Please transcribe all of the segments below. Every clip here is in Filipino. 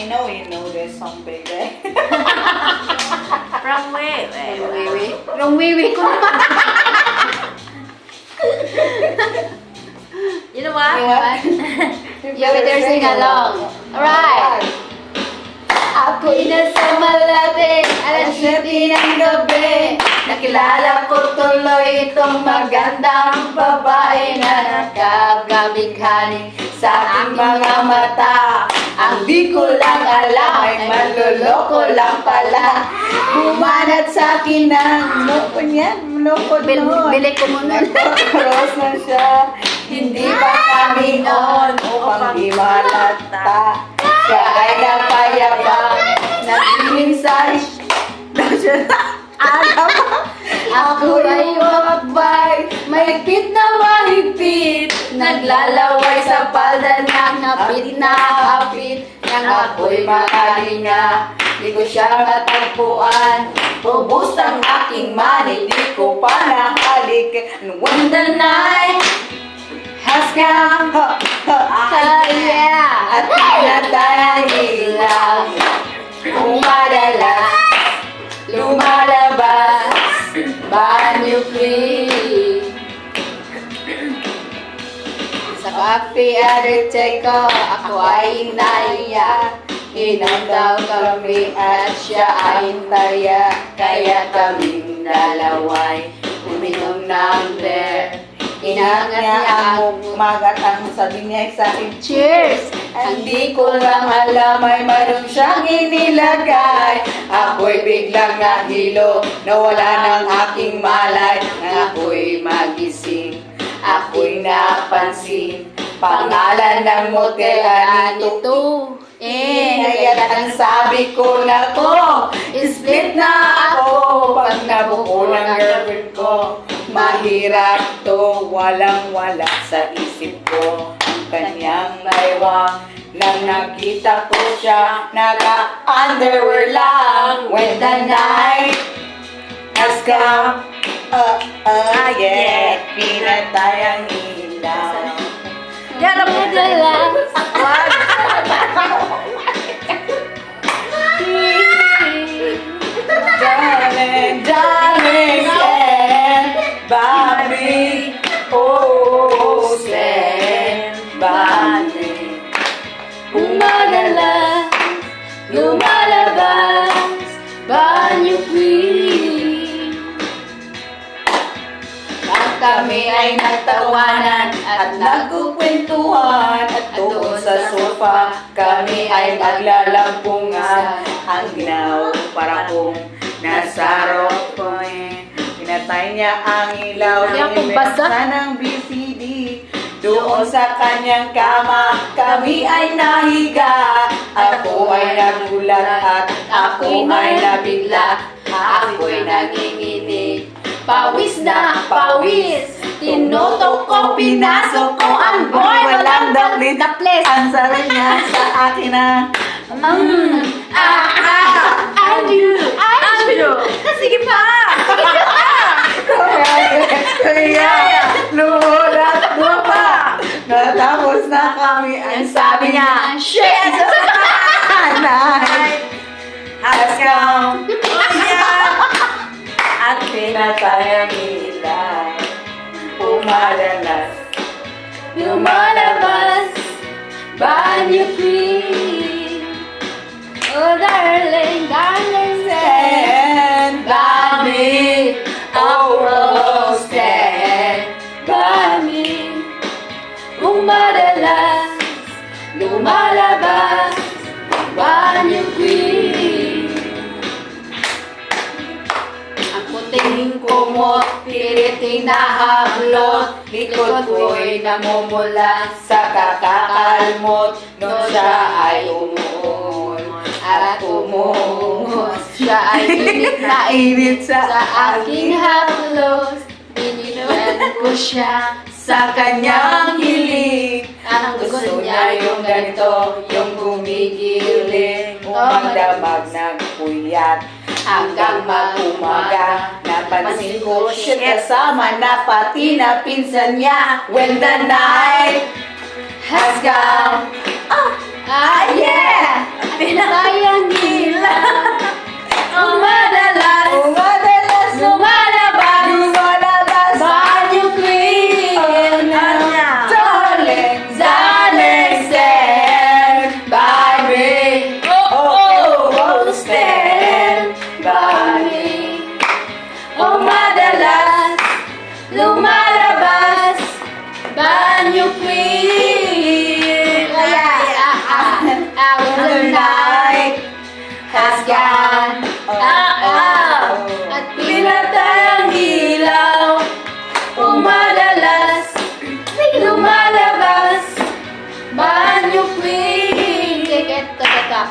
I know you know this song, baby. From where? Rong wiwi ko naman. You know what? You what? You better sing along. Alright. Ako'y nasa Malate, alas 7 ng gabi. Nakilala ko tuloy itong magandang babae na nakagabighani sa aking mga mata. Ang di ko lang alam ay manloloko lang pala. Bumanat sa akin ng Loko niyan, loko doon. bili ko muna. Cross na siya. Hindi pa kami on upang di malata. Siya ay napayabang. Nagpiling sa Ako ay wakbay, mahigpit na mahigpit. Naglalaway sa palda ng hapit na hapit. Nang ako'y makalinga, di ko siya matagpuan. Ubus ang aking money, di ko pa nakalik. And when the night has come, yeah, at pinatay lang. Umadalas, lumalabas, banyo free. Sa cafe addict ko, ako ay naiya. Inom daw kami at siya ay taya. Kaya kaming dalaway uminom ng beer. Inangat niya ang umagat ang sabi niya sa akin. cheers! Hindi ko lang alam ay mayroon siyang inilagay. Ako'y biglang nahilo, nawala ng aking malay. Nang ako'y magising, ako'y napansin. Pangalan ng motel nito. Kaya't ang sabi ko na ko, split na ako. Pag nabuko ng girlfriend ko, mahirap to, walang-wala sa isip ko. Ang kanyang laywang, nang nakita ko siya, naka-underwear lang. When the night has come, Yeah, pinatay ang ilaw. Yan ang madalas. Darling, darling, stand by me. Oh, stand by me. Umadalas, lumalabas, banyo queen. At kami ay nagtawanan at nagkukwentuhan. At doon sa sofa, kami ay naglalampungan. Ang ginaw para kung nasa rock point. Pinatay niya ang ilaw. Yan kung basa. Binuksan ng BCD. Doon sa kanyang kama, kami ay nahiga. Ako ay nagulat at ako ay nabigla. Ako'y nanginginig, pawis na pawis. Tinutok ko, pinasok ko ang boy, walang daplit. Ang sabi niya sa akin na, Andrew! Sige pa! kaya lumulat mo pa. Natapos na kami, ang sabi niya, shit! night has come. At pinatay ang ilaw. Umadalas. Lumalabas, banyo queen. Oh darling, darling, Stand by me. oh stand by me. Umadalas, lumalabas, banyo queen. Ang puting kumot, piriting nahablot. Likod ko'y namumula sa kakakalmot. No siya ay umuon at umungos. Siya ay init na init sa aking haplos. Iniwan ko siya sa kanyang hiling. Ang gusto niya yung ganito, yung gumigiling. Umagdamag nagpuyat hanggang mag-umaga. Napansin ko siya kasama na pati na pinsan niya. When the night has come, yeah! another night has gone. At pinatay ang ilaw, umadalas, lumalabas, banyo queen. Teka.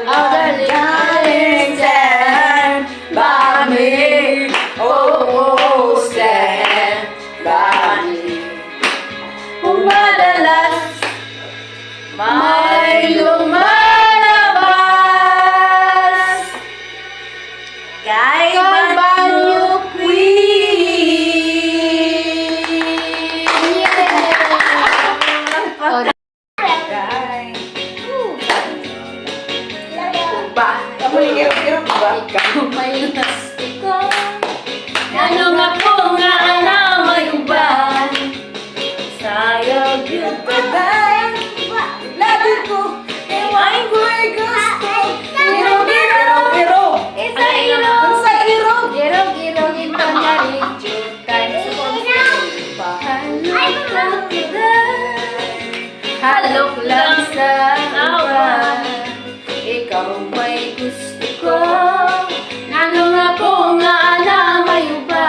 Our darling Stand by me. Oh, stand by me. umadalas, may lumalabas. Kay Banyo Queen. Oh, Kay. Ba? Kamu hirap-hirap ba? may gusto ko. Ano nga po nga ana may uban. Sayang yun pa ba? Lagi ko, ewan ko'y gusto. Iro. Isa iro. Ang sa iro. Giro-giro ito na rin. Halok lang sa awa. Ikaw may gusto ko. Ano nga po nga na may uba.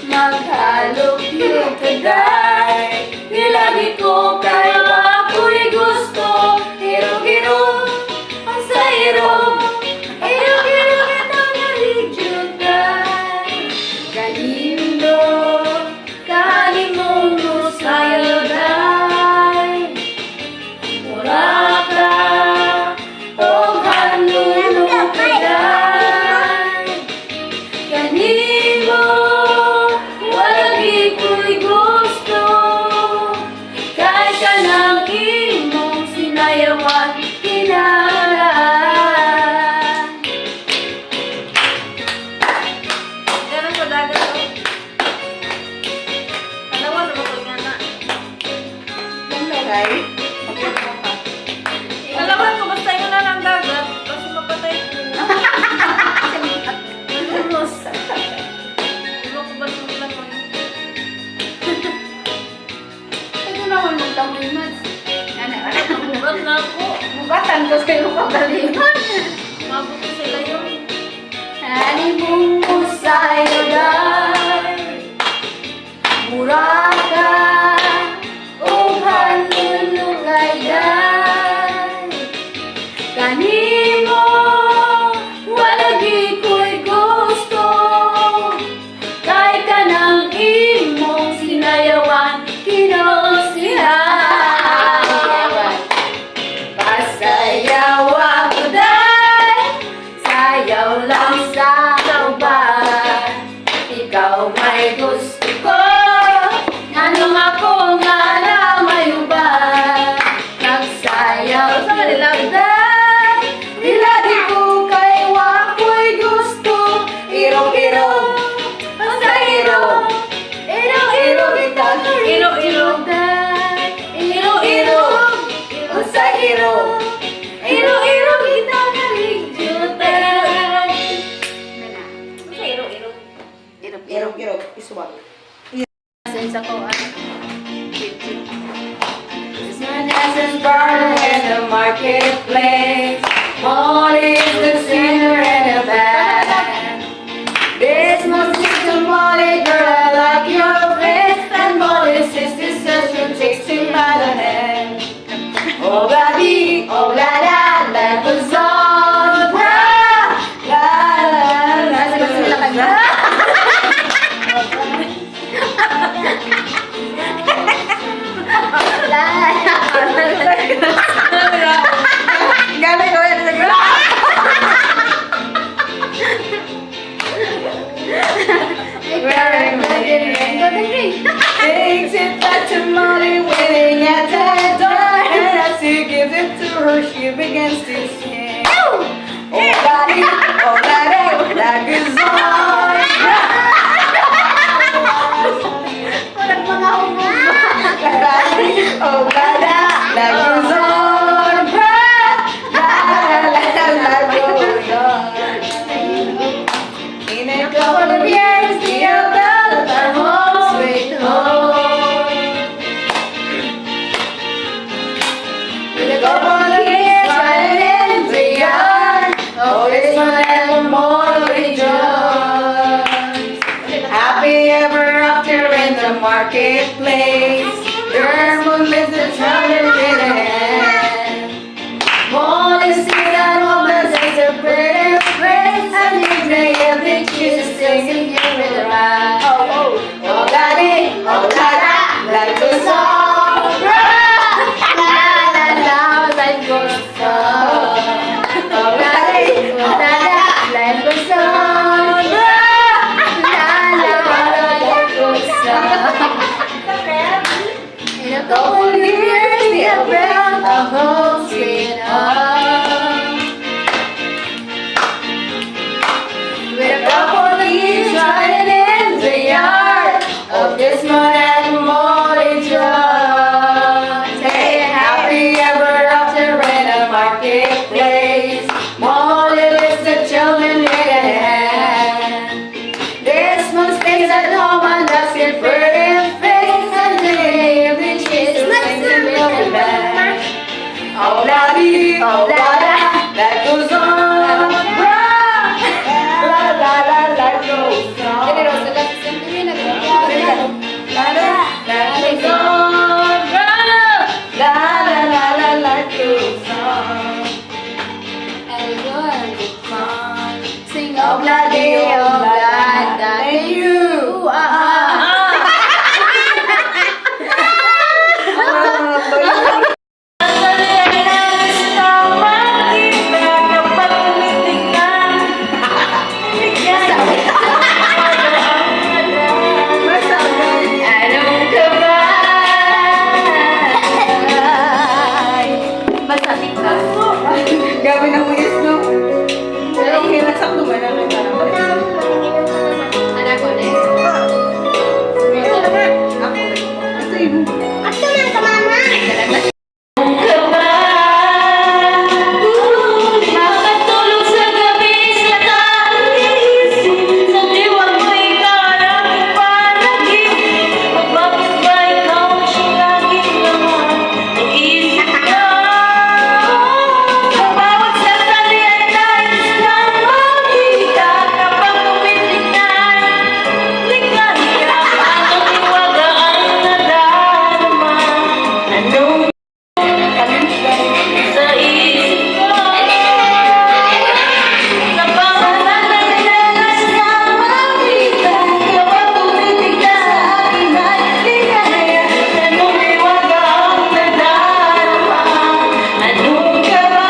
Maghalok-yok ka day. Nilagi ko kayo ako'y gusto. Hiro-hiro ang sa hiro. Hiro-hiro ito na rin juday. Kanindo, kanimong sa'yo day. Mura ka, o hanulong ka day. Kanimo, walagi ko'y gusto. Kahit ka ng imong sinayawan, kinalaan. Ganun sa dagat ko. Dalawa na ba ko nga na? Kay. Dalawa ko, basta yun na ng dagat. Kasi mapatay ko. Nalulus. Diba ko ba nung lang mo yun? Ito naman magtamoy, Mads. Bugat na ako. Bugatan ko sa'yo pagalingan. Mabuti sila yun. Hanibong mo sa'yo day. Mura ka. O hanulugay day. Kanimo, walagi ko'y gusto. Kahit ka ng imong sinayawan, kinosihan. Pasayaw ako day, sayaw lang sa kauban. Ikaw may gusto ko, anong ako nga na may uban. Nagsayaw sa kanila day, nilagi ko kay wako'y gusto. Iro. Ang sa iro, iro day, iro Ang sa iro. kita naligyo day. Iro. Iswag. Sensa ko This man is burn in the marketplace. All is the sinner and the bad. This must be the Molly girl, I like your face. And Molly sister says she takes him by the hand. Oh, baby, oh, la la, life goes on. La la la la. Galing ko yan sa Takes it back to Molly waiting at the door. And as he gives it to her, she begins to sing. Oh, daddy, that goes on. Walang mga humong. Daddy, oh, that goes on. That goes on. In a couple of years, the other are home sweet home. In a couple of years, wanna see that woman such a pretty face, and you may have been just singing you with the right. Oh, daddy, oh, la, la, like a song. La, la, la, like a song. Oh, daddy, oh, la, la, like a song. La, la, like a song. In a couple of years, we have built a whole street up. With a couple of years running in the yard of this modern moldy truck. Say happy ever after in a marketplace. Moldy lives the children in a hand. This one stays at home and does get pretty face, and the evening she's sings the little band. Oh la dee, oh la la, that goes on. La la la la goes on. La la that goes on. La la la la la goes on. And it's on. Sing oh la dee, oh la da, thank you. Gabi ng wis, no? Pero okay lang, sakto ba na lang parang anak ko na Ito yun. Makatulog sa gabi sa kaisip, sa diwan mo ikaw ang aking panaginip. Bakit ba ikaw ang siyang laging laman ng isip ko? Sa bawat sandali ay nais kang makita. Kapag tumitignan, ligaligya at tiwaga ang nadarama. Anong sa isip ko? Sa bawat sandali ay nais kang makita. Kapag tumitignan sa akin ay ligaligya at tiwaga ang nadarama. Anong ka ba?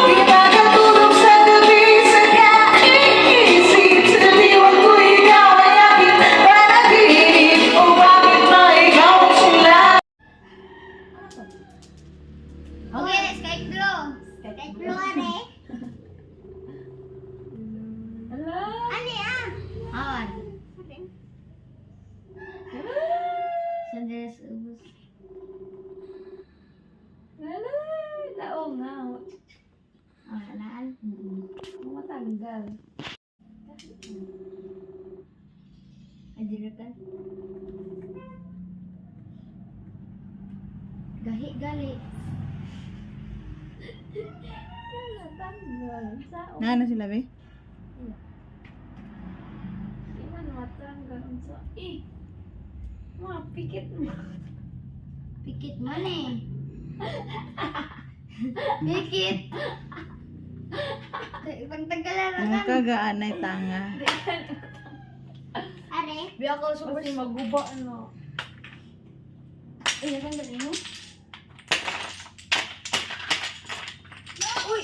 Di makatulog sa gabi sa kaisip, sa diwan ko ikaw ay aking panaginip. O bakit ba ikaw ang sila? Okay, sky blue. Sky blue, ane. Ane, ah. Awan. Sandals, ubus. Laong nga. Oh, halaan. Matanggal. Adirakan. Gahi-gali. Matanggal. Sao? Na sila, be? Iman matanggal. So, mga pikit mo. Pikit man eh. Pikit. Ibang tagalan na Ang kan. kagaan ay tanga. Are. Biya ko super si maguba ano. Ay, natanggal mo? Uy.